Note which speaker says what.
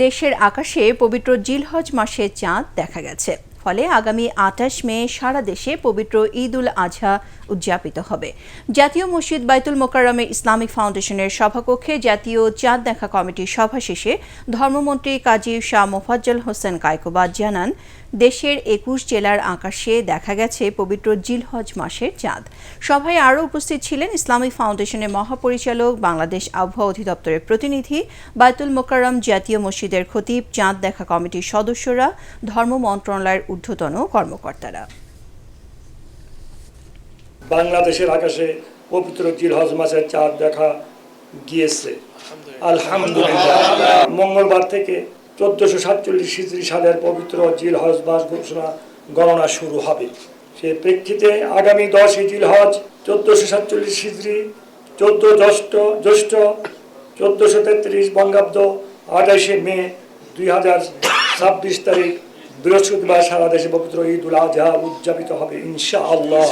Speaker 1: দেশের আকাশে পবিত্র জিলহজ মাসে চাঁদ দেখা গেছে। ফলে আগামী ২৮ মে সারা দেশে পবিত্র ঈদ উল আজহা উদযাপিত হবে। জাতীয় মসজিদ বাইতুল মোকাররমে ইসলামিক ফাউন্ডেশনের সভাকক্ষে জাতীয় চাঁদ দেখা কমিটির সভা শেষে ধর্মমন্ত্রী কাজী শাহ মোফাজ্জল হোসেন কায়কোবাদ জানান, দেশের ২১ জেলার আকাশে দেখা গেছে পবিত্র জিলহজ মাসের চাঁদ। সভায় আরও উপস্থিত ছিলেন ইসলামিক ফাউন্ডেশনের মহাপরিচালক, বাংলাদেশ আবহাওয়া অধিদপ্তরের প্রতিনিধি, বাইতুল মোকাররম জাতীয় মসজিদের খতিব, চাঁদ দেখা কমিটির সদস্যরা, ধর্ম মন্ত্রণালয়ের ঊর্ধ্বতন কর্মকর্তারা।
Speaker 2: বাংলাদেশের আকাশে পবিত্র জিলহজ মাসের চাঁদ দেখা গিয়েছে, আলহামদুলিল্লাহ। মঙ্গলবার থেকে 1447 হিজরি সালের পবিত্র জিলহজ মাস ঘোষণা গণনা শুরু হবে। সে প্রেক্ষিতে আগামী 10 জিলহজ 1447 হিজরি 14 জ্যৈষ্ঠ 1433 বঙ্গাব্দ 28 মে 2026 তারিখ বৃহস্পতিবার সারা দেশে পবিত্র ঈদ উল আজহা উদযাপিত হবে ইনশাআল্লাহ।